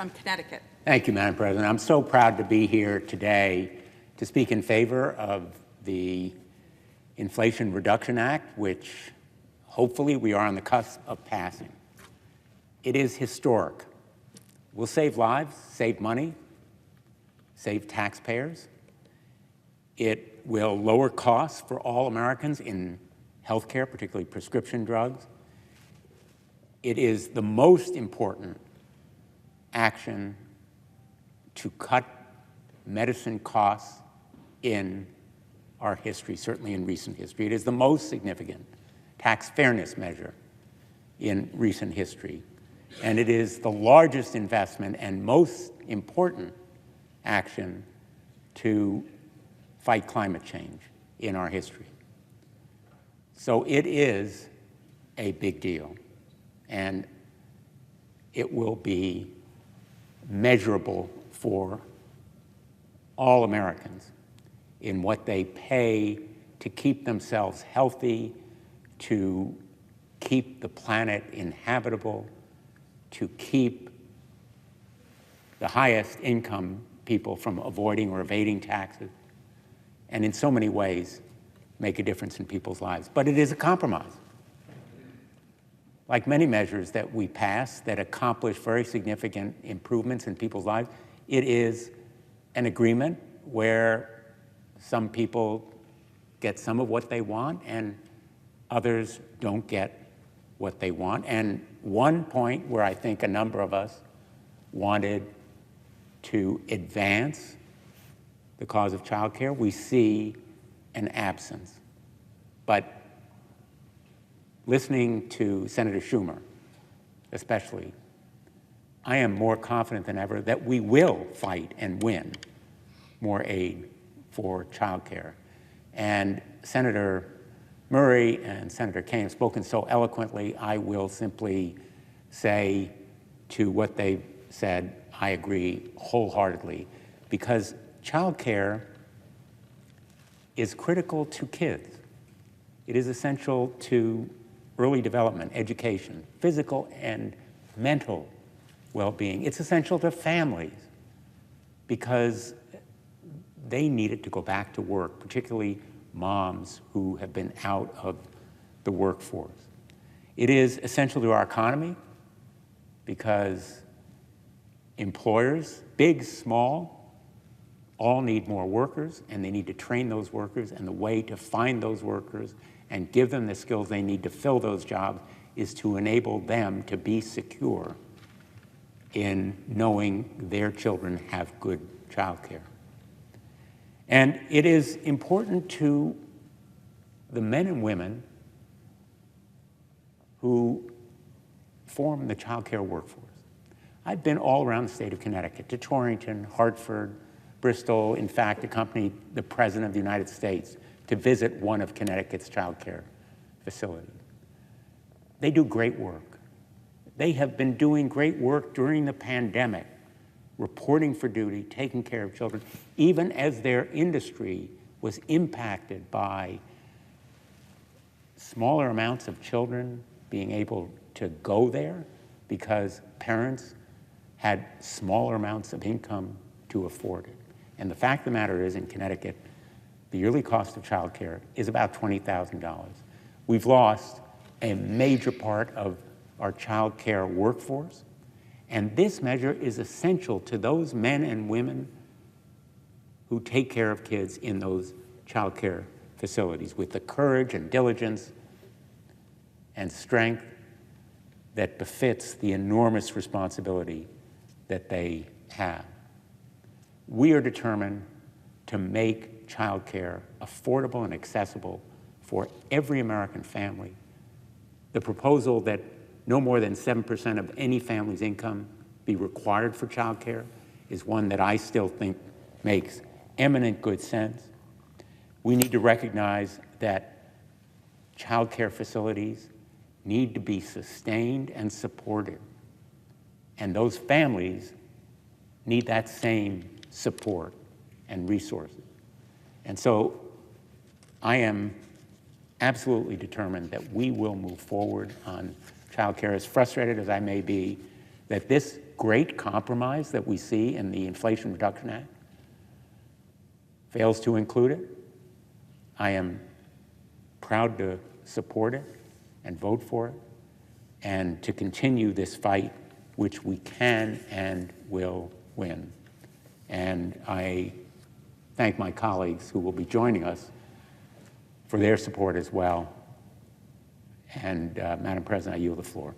from Connecticut. Thank you, Madam President. I'm so proud to be here today to speak in favor of the Inflation Reduction Act, which hopefully we are on the cusp of passing. It is historic. We'll save lives, save money, save taxpayers. It will lower costs for all Americans in healthcare, particularly prescription drugs. It is the most important action to cut medicine costs in our history, certainly in recent history. It is the most significant tax fairness measure in recent history. And it is the largest investment and most important action to fight climate change in our history. So it is a big deal, and it will be measurable for all Americans in what they pay to keep themselves healthy, to keep the planet inhabitable, to keep the highest income people from avoiding or evading taxes, and in so many ways make a difference in people's lives. But it is a compromise. Like many measures that we pass that accomplish very significant improvements in people's lives, it is an agreement where some people get some of what they want and others don't get what they want. And one point where I think a number of us wanted to advance the cause of childcare, we see an absence. But listening to Senator Schumer, especially, I am more confident than ever that we will fight and win more aid for childcare. And Senator Murray and Senator Kaine have spoken so eloquently, I will simply say to what they've said, I agree wholeheartedly, because childcare is critical to kids. It is essential to early development, education, physical and mental well-being. It's essential to families because they need it to go back to work, particularly moms who have been out of the workforce. It is essential to our economy because employers, big, small, all need more workers, and they need to train those workers, and the way to find those workers and give them the skills they need to fill those jobs is to enable them to be secure in knowing their children have good childcare. And it is important to the men and women who form the childcare workforce. I've been all around the state of Connecticut, to Torrington, Hartford, Bristol, in fact, accompanied the President of the United States to visit one of Connecticut's childcare facilities. They do great work. They have been doing great work during the pandemic, reporting for duty, taking care of children, even as their industry was impacted by smaller amounts of children being able to go there because parents had smaller amounts of income to afford it. And the fact of the matter is, in Connecticut, the yearly cost of childcare is about $20,000. We've lost a major part of our childcare workforce, and this measure is essential to those men and women who take care of kids in those childcare facilities with the courage and diligence and strength that befits the enormous responsibility that they have. We are determined to make childcare affordable and accessible for every American family. The proposal that no more than 7% of any family's income be required for childcare is one that I still think makes eminent good sense. We need to recognize that childcare facilities need to be sustained and supported, and those families need that same support and resources. And so I am absolutely determined that we will move forward on childcare, as frustrated as I may be that this great compromise that we see in the Inflation Reduction Act fails to include it, I am proud to support it and vote for it, and to continue this fight, which we can and will win. And I thank my colleagues who will be joining us for their support as well. And Madam President, I yield the floor.